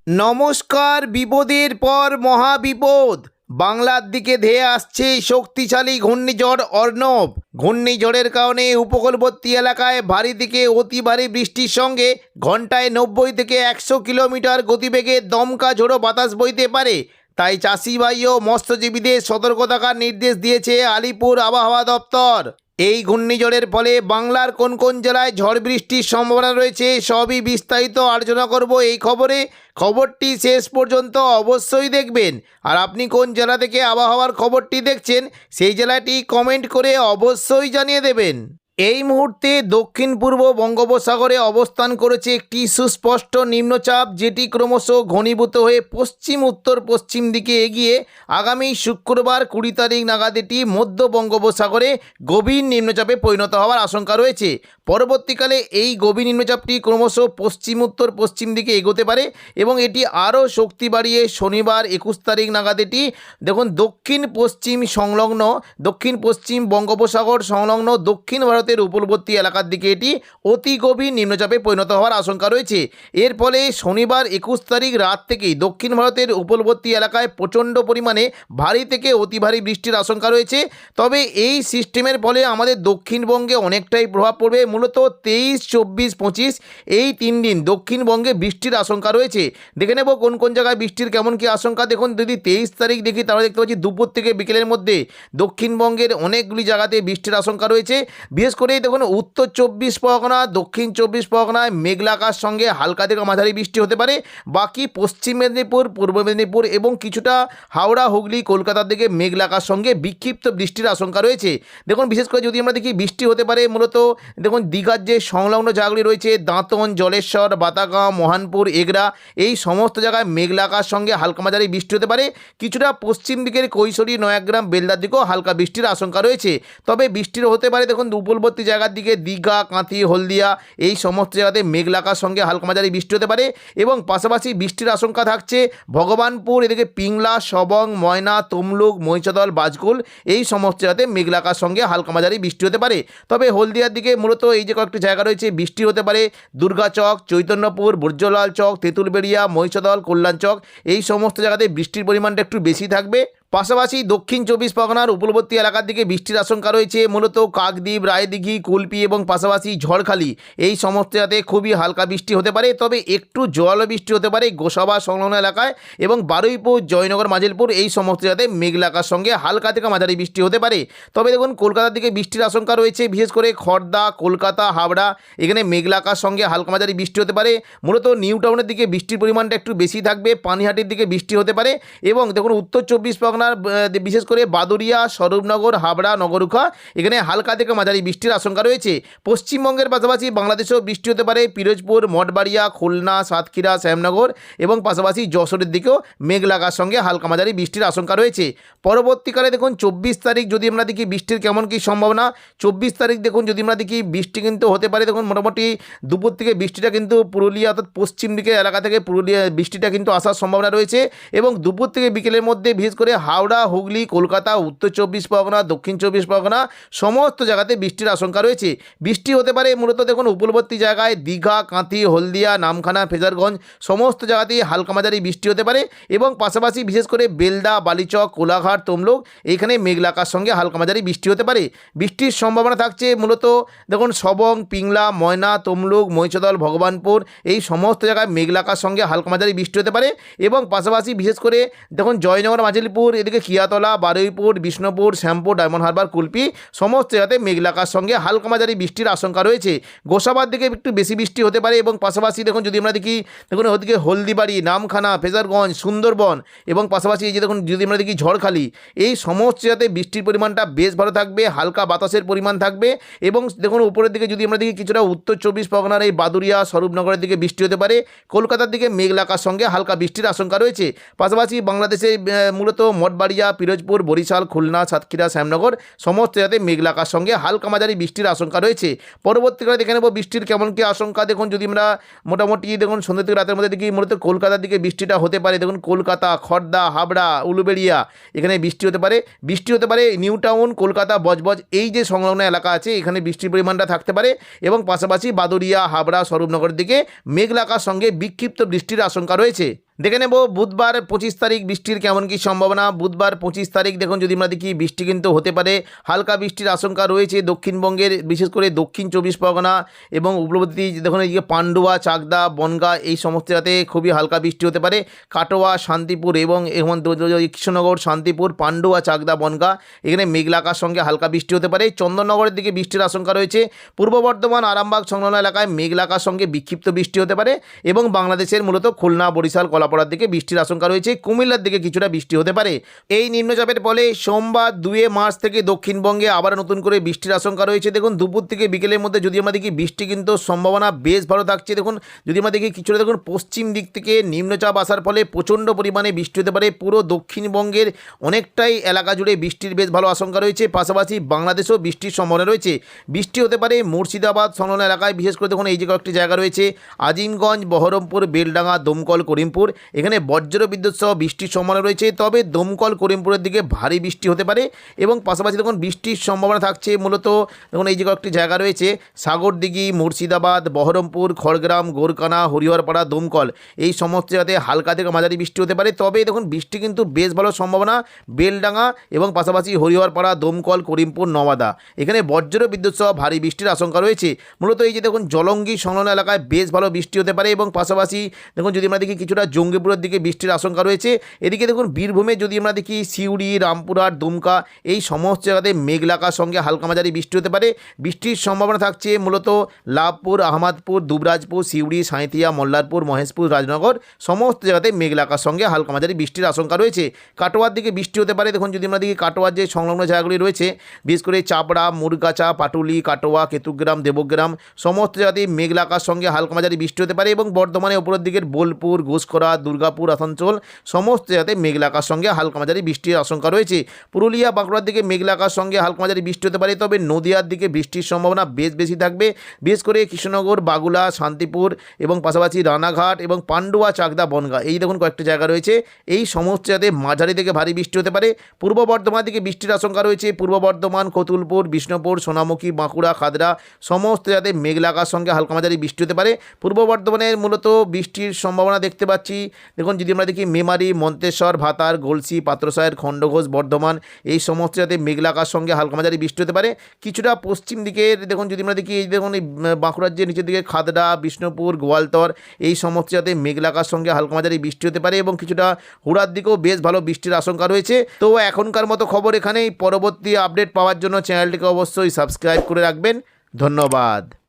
নমস্কার। বিপদের পর মহাবিপদ। বাংলার দিকে ধেয়ে আসছে শক্তিশালী ঘূর্ণিঝড় অর্ণব। ঘূর্ণিঝড়ের কারণে উপকূলবর্তী এলাকায় ভারী থেকে অতি ভারী বৃষ্টির সঙ্গে ঘন্টায় 90 থেকে 100 কিলোমিটার গতিবেগে দমকা ঝোড়ো বাতাস বইতে পারে। তাই চাষি ভাই ও মৎস্যজীবীদের সতর্ক থাকার নির্দেশ দিয়েছে আলিপুর আবহাওয়া দপ্তর। এই ঘূর্ণিঝড়ের ফলে বাংলার কোন কোন জেলায় ঝড় বৃষ্টির সম্ভাবনা রয়েছে সবই বিস্তারিত আলোচনা করব এই খবরে। খবরটি শেষ পর্যন্ত অবশ্যই দেখবেন। আর আপনি কোন জেলা থেকে আবহাওয়ার খবরটি দেখছেন সেই জেলাটি কমেন্ট করে অবশ্যই জানিয়ে দেবেন। এই মুহূর্তে দক্ষিণ পূর্ব বঙ্গোপসাগরে অবস্থান করেছে একটি সুস্পষ্ট নিম্নচাপ, যেটি ক্রমশ ঘনীভূত হয়ে পশ্চিম উত্তর পশ্চিম দিকে এগিয়ে আগামী শুক্রবার 20 তারিখ নাগাদ এটি মধ্য বঙ্গোপসাগরে গভীর নিম্নচাপে পরিণত হওয়ার আশঙ্কা রয়েছে। পরবর্তীকালে এই গভীর নিম্নচাপটি ক্রমশ পশ্চিম উত্তর পশ্চিম দিকে এগোতে পারে এবং এটি আরও শক্তি বাড়িয়ে শনিবার 21 তারিখ নাগাদ এটি দক্ষিণ পশ্চিম বঙ্গোপসাগর সংলগ্ন দক্ষিণ ভারতের উপকূলবর্তী এলাকার দিকে এটি অতি গভীর নিম্নচাপে পরিণত হওয়ার আশঙ্কা রয়েছে। এর ফলে শনিবার 21 তারিখ রাত থেকেই দক্ষিণ ভারতের উপকূলবর্তী এলাকায় প্রচণ্ড পরিমাণে ভারী থেকে অতি ভারী বৃষ্টির আশঙ্কা রয়েছে। তবে এই সিস্টেমের ফলে আমাদের দক্ষিণবঙ্গে অনেকটাই প্রভাব পড়বে। মূলত 23, 24, 25 এই 3 দিন দক্ষিণবঙ্গে বৃষ্টির আশঙ্কা রয়েছে। দেখে নেব কোন কোন জায়গায় বৃষ্টির কেমন কি আশঙ্কা। দেখুন, যদি 23 তারিখ দেখি তাহলে দেখতে পাচ্ছি দুপুর থেকে বিকেলের মধ্যে দক্ষিণবঙ্গের অনেকগুলি জায়গাতে বৃষ্টির আশঙ্কা রয়েছে। বিশেষ করে দেখুন, উত্তর 24 পরগনা, দক্ষিণ 24 পরগনায় মেঘলা আকাশ সঙ্গে হালকা থেকে মাঝারি বৃষ্টি হতে পারে। বাকি পশ্চিম মেদিনীপুর, পূর্ব মেদিনীপুর এবং কিছুটা হাওড়া, হুগলি, কলকাতার দিকে মেঘলা আকাশ সঙ্গে বিক্ষিপ্ত বৃষ্টির আশঙ্কা রয়েছে। দেখুন, বিশেষ করে যদি আমরা দেখি বৃষ্টি হতে পারে মূলত দেখুন দীঘার যে সংলগ্ন জায়গাগুলি রয়েছে দাঁতন, জলেশ্বর, বাতাগাঁও, মহানপুর, এগরা, এই সমস্ত জায়গায় মেঘলা আকাশ সঙ্গে হালকা মাঝারি বৃষ্টি হতে পারে। কিছুটা পশ্চিম দিকের কৈশোরী, নয়াগ্রাম, বেলদার দিকেও হালকা বৃষ্টির আশঙ্কা রয়েছে। তবে বৃষ্টির হতে পারে দেখুন উপকূলবর্তী জায়গার দিকে দীঘা, কাঁথি, হলদিয়া এই সমস্ত জায়গাতে মেঘলা আকাশ সঙ্গে হালকা মাঝারি বৃষ্টি হতে পারে। এবং পাশাপাশি বৃষ্টির আশঙ্কা থাকছে ভগবানপুর, এদিকে পিংলা, সবং, ময়না, তমলুক, মহিষাদল, বাজকুল এই সমস্ত জায়গাতে মেঘলা আকাশ সঙ্গে হালকা মাঝারি বৃষ্টি হতে পারে। তবে হলদিয়ার দিকে মূলত এই যে কয়েকটি জায়গা রয়েছে বৃষ্টি হতে পারে দুর্গাচক, চৈতন্যপুর, বর্জলাল চক, তেঁতুলবেড়িয়া, মহিষাদল, কল্যাণচক এই সমস্ত জায়গাতে বৃষ্টির পরিমাণটা একটু বেশি থাকবে। পাশাপাশি দক্ষিণ 24 পরগনার উপকূলবর্তী এলাকার দিকে বৃষ্টির আশঙ্কা রয়েছে মূলত কাকদ্বীপ, রায়দিঘি, কুলপি এবং পাশাপাশি ঝড়খালি এই সমস্ত জায়গাতে খুবই হালকা বৃষ্টি হতে পারে। তবে একটু জল বৃষ্টি হতে পারে গোসাবা সংলগ্ন এলাকায় এবং বারুইপুর, জয়নগর, মাজিলপুর এই সমস্ত জায়গাতে মেঘলা আকাশের সঙ্গে হালকা থেকে মাঝারি বৃষ্টি হতে পারে। তবে দেখুন কলকাতার দিকে বৃষ্টির আশঙ্কা রয়েছে, বিশেষ করে খড়দা, কলকাতা, হাবড়া এখানে মেঘলা আকাশের সঙ্গে হালকা মাঝারি বৃষ্টি হতে পারে। মূলত নিউ টাউনের দিকে বৃষ্টির পরিমাণটা একটু বেশি থাকবে, পানিহাটির দিকে বৃষ্টি হতে পারে। এবং দেখুন উত্তর 24 পরগনার বিশেষ করে বাদুরিয়া, স্বরূপনগর, হাবড়া, নগরুখা এখানে হালকা থেকে মাঝারি বৃষ্টির আশঙ্কা রয়েছে। পশ্চিমবঙ্গের পাশাপাশি বাংলাদেশেও বৃষ্টি হতে পারে পিরোজপুর, মঠবাড়িয়া, খুলনা, সাতক্ষীরা, শ্যামনগর এবং পাশাপাশি যশোরের দিকেও মেঘলা আকাশের সঙ্গে হালকা মাঝারি বৃষ্টির আশঙ্কা রয়েছে। পরবর্তীকালে দেখুন 24 তারিখ যদি আমরা দেখি বৃষ্টির কেমন কী সম্ভাবনা। 24 তারিখ দেখুন যদি আমরা দেখি বৃষ্টি কিন্তু হতে পারে দেখুন মোটামুটি দুপুর থেকে বৃষ্টিটা কিন্তু পুরুলিয়া অর্থাৎ পশ্চিম দিকের এলাকা থেকে পুরুলিয়া বৃষ্টিটা কিন্তু আসার সম্ভাবনা রয়েছে। এবং দুপুর থেকে বিকেলের মধ্যে বিশেষ করে হাওড়া, হুগলি, কলকাতা, উত্তর 24 পরগনা, দক্ষিণ 24 পরগনা সমস্ত জায়গাতে বৃষ্টির আশঙ্কা রয়েছে। বৃষ্টি হতে পারে মূলত দেখুন উপকূলবর্তী জায়গায় দীঘা, কাঁথি, হলদিয়া, নামখানা, ফেজারগঞ্জ সমস্ত জায়গাতেই হালকা মাঝারি বৃষ্টি হতে পারে। এবং পাশাপাশি বিশেষ করে বেলদা, বালিচক, কোলাঘাট, তমলুক এইখানে মেঘলা আকাশের সঙ্গে হালকা মাঝারি বৃষ্টি হতে পারে। বৃষ্টির সম্ভাবনা থাকছে মূলত দেখুন সবং, পিংলা, ময়না, তমলুক, মহিষাদল, ভগবানপুর এই সমস্ত জায়গায় মেঘলা আকাশের সঙ্গে হালকা মাঝারি বৃষ্টি হতে পারে। এবং পাশাপাশি বিশেষ করে দেখুন জয়নগর, মাজিলপুর এদিকে কিয়াতলা, বারুইপুর, বিষ্ণুপুর, শ্যামপুর, ডায়মন্ড হারবার, কুলপি সমস্ত জায়গাতে মেঘলা আকাশের সঙ্গে হালকা মাঝারি বৃষ্টির আশঙ্কা রয়েছে। গোসাবার দিকে একটু বেশি বৃষ্টি হতে পারে। এবং পাশাপাশি দেখুন যদি আমরা দেখি দেখুন ওদিকে হলদিবাড়ি, নামখানা, ফেজারগঞ্জ, সুন্দরবন এবং পাশাপাশি এই যে দেখুন যদি আমরা দেখি ঝড়খালি এই সমস্ত জায়গাতে বৃষ্টির পরিমাণটা বেশ ভালো থাকবে, হালকা বাতাসের পরিমাণ থাকবে। এবং দেখুন উপরের দিকে যদি আমরা দেখি কিছুটা উত্তর 24 পরগনার এই বাদুরিয়া, স্বরূপনগরের দিকে বৃষ্টি হতে পারে। কলকাতার দিকে মেঘলা আকাশের সঙ্গে হালকা বৃষ্টির আশঙ্কা রয়েছে। পাশাপাশি বাংলাদেশে মূলত মঠবাড়িয়া, পিরোজপুর, বরিশাল, খুলনা, সাতক্ষীরা, শ্যামনগর সমস্ত জায়গাতে মেঘলা আকাশের সঙ্গে হালকা মাঝারি বৃষ্টির আশঙ্কা রয়েছে। পরবর্তীকালে দেখে নেব বৃষ্টির কেমন কী আশঙ্কা। দেখুন যদি আমরা মোটামুটি দেখুন সন্ধ্যা থেকে রাতের মধ্যে দেখি মূলত কলকাতার দিকে বৃষ্টিটা হতে পারে। দেখুন কলকাতা, খড়দা, হাবড়া, উলুবেড়িয়া এখানে বৃষ্টি হতে পারে। নিউ টাউন, কলকাতা, বজবজ এই যে সংলগ্ন এলাকা আছে এখানে বৃষ্টির পরিমাণটা থাকতে পারে। এবং পাশাপাশি বাদুরিয়া, হাবড়া, স্বরূপনগরের দিকে মেঘলা আকাশের সঙ্গে বিক্ষিপ্ত বৃষ্টির আশঙ্কা রয়েছে। দেখে নেব বুধবার 25 তারিখ বৃষ্টির কেমন কি সম্ভাবনা। বুধবার 25 তারিখ দেখুন যদি আমরা দেখি বৃষ্টি কিন্তু হতে পারে, হালকা বৃষ্টির আশঙ্কা রয়েছে দক্ষিণবঙ্গের, বিশেষ করে দক্ষিণ 24 পরগনা এবং উপকূলবর্তী দেখুন এইদিকে পান্ডুয়া, চাকদা, বনগাঁ এই সমস্ত জায়গাতে খুবই হালকা বৃষ্টি হতে পারে। কাটোয়া, শান্তিপুর এবং কৃষ্ণনগর, শান্তিপুর, পান্ডুয়া, চাকদা, বনগাঁ এখানে মেঘলা আকাশ সঙ্গে হালকা বৃষ্টি হতে পারে। চন্দননগরের দিকে বৃষ্টির আশঙ্কা রয়েছে। পূর্ব বর্ধমান, আরামবাগ সংলগ্ন এলাকায় মেঘলা আকাশ সঙ্গে বিক্ষিপ্ত বৃষ্টি হতে পারে এবং বাংলাদেশের মূলত খুলনা, বরিশাল, কলাপাড়ার দিকে বৃষ্টির আশঙ্কা রয়েছে। কুমিল্লার দিকে কিছুটা বৃষ্টি হতে পারে। এই নিম্নচাপের ফলে সোমবার 2 মার্চ থেকে দক্ষিণবঙ্গে আবার নতুন করে বৃষ্টির আশঙ্কা রয়েছে। দেখুন দুপুর থেকে বিকেলের মধ্যে যদি আমরা দেখি বৃষ্টি কিন্তু সম্ভাবনা বেশ ভালো থাকছে। দেখুন যদি আমরা দেখি কিছুটা দেখুন পশ্চিম দিক থেকে নিম্নচাপ আসার ফলে প্রচণ্ড পরিমাণে বৃষ্টি হতে পারে। পুরো দক্ষিণবঙ্গের অনেকটাই এলাকা জুড়ে বৃষ্টির বেশ ভালো আশঙ্কা রয়েছে। পাশাপাশি বাংলাদেশেও বৃষ্টির সম্ভাবনা রয়েছে। বৃষ্টি হতে পারে মুর্শিদাবাদ সংলগ্ন এলাকায়, বিশেষ করে দেখুন এই যে কয়েকটি জায়গা রয়েছে আজিমগঞ্জ, বহরমপুর, বেলডাঙ্গা, দমকল, করিমপুর এখানে বজ্র বিদ্যুৎ সহ বৃষ্টির সম্ভাবনা রয়েছে। তবে দমকল, করিমপুরের দিকে ভারী বৃষ্টি হতে পারে এবং পাশাপাশি দেখুন বৃষ্টির সম্ভাবনা থাকছে মূলত দেখুন এই যে কয়েকটি জায়গা রয়েছে সাগরদিঘি, মুর্শিদাবাদ, বহরমপুর, খড়গ্রাম, গোরকানা, হরিহরপাড়া, দমকল এই সমস্ত জায়গাতে হালকা থেকে মাঝারি বৃষ্টি হতে পারে। তবে দেখুন বৃষ্টি কিন্তু বেশ ভালো সম্ভাবনা বেলডাঙ্গা এবং পাশাপাশি হরিহরপাড়া, দমকল, করিমপুর, নওয়াদা এখানে বজ্র বিদ্যুৎ সহ ভারী বৃষ্টির আশঙ্কা রয়েছে। মূলত এই যে দেখুন জলঙ্গি সংলগ্ন এলাকায় বেশ ভালো বৃষ্টি হতে পারে এবং পাশাপাশি দেখুন যদি আমরা দেখি কিছুটা জঙ্গিপুরের দিকে বৃষ্টির আশঙ্কা রয়েছে। এদিকে দেখুন বীরভূমে যদি আমরা দেখি সিউড়ি, রামপুরহাট, দুমকা এই সমস্ত জায়গাতে মেঘলা আকাশ সঙ্গে হালকা মাঝারি বৃষ্টি হতে পারে। বৃষ্টির সম্ভাবনা থাকছে মূলত লাভপুর, আহমদপুর, দুবরাজপুর, সিউড়ি, সাঁইথিয়া, মল্লারপুর, মহেশপুর, রাজনগর সমস্ত জায়গাতে মেঘলা আকাশ সঙ্গে হালকা মাঝারি বৃষ্টির আশঙ্কা রয়েছে। কাটোয়ার দিকে বৃষ্টি হতে পারে। দেখুন যদি আমরা দেখি কাটোয়ার যে সংলগ্ন জায়গাগুলি রয়েছে বিশেষ করে চাপড়া, মুরগাছা, পাটুলি, কাটোয়া, কেতুগ্রাম, দেবগ্রাম সমস্ত জায়গাতে মেঘলা আকাশ সঙ্গে হালকা মাঝারি বৃষ্টি হতে পারে এবং বর্ধমানে উপরের দিকের বোলপুর, ঘোষকরা, দুর্গাপুর, আসানসোল সমস্ত জায়গাতে মেঘলা আকাশ সঙ্গে হালকা মাঝারি বৃষ্টির আশঙ্কা রয়েছে। পুরুলিয়া, বাঁকুড়ার দিকে মেঘলা আকাশ সঙ্গে হালকা মাঝারি বৃষ্টি হতে পারে। তবে নদিয়ার দিকে বৃষ্টির সম্ভাবনা বেশ বেশি থাকবে, বিশেষ করে কৃষ্ণনগর, বাগুলা, শান্তিপুর এবং পাশাপাশি রানাঘাট এবং পান্ডুয়া, চাকদা, বনগাঁ এই দেখুন কয়েকটি জায়গা রয়েছে এই সমস্ত জায়গাতে মাঝারি থেকে ভারী বৃষ্টি হতে পারে। পূর্ব বর্ধমান দিকে বৃষ্টির আশঙ্কা রয়েছে। পূর্ব বর্ধমান, কতুলপুর, বিষ্ণুপুর, সোনামুখী, বাঁকুড়া, খাদরা সমস্ত জায়গাতে মেঘলা আকাশ সঙ্গে হালকা মাঝারি বৃষ্টি হতে পারে। পূর্ব বর্ধমানের মূলত বৃষ্টির সম্ভাবনা দেখতে পাচ্ছি। দেখুন যদি আমরা দেখি মেমারি, মন্তেশ্বর, ভাতার, গলসি, পাত্রসায়ের, খণ্ডঘোষ, বর্ধমান এই সমস্ত জায়গাতে মেঘলা আকাশ সঙ্গে হালকা মাঝারি বৃষ্টি হতে পারে। কিছুটা পশ্চিম দিকের দেখুন যদি আমরা দেখি এই দেখুন এই বাঁকুড়ার যে নিচের দিকে খাদরা, বিষ্ণুপুর, গোয়ালতর এই সমস্ত জায়গাতে মেঘলা আকাশ সঙ্গে হালকা মাঝারি বৃষ্টি হতে পারে এবং কিছুটা হুড়ার দিকেও বেশ ভালো বৃষ্টির আশঙ্কা রয়েছে। তো এখনকার মতো খবর এখানেই। পরবর্তী আপডেট পাওয়ার জন্য চ্যানেলটিকে অবশ্যই সাবস্ক্রাইব করে রাখবেন। ধন্যবাদ।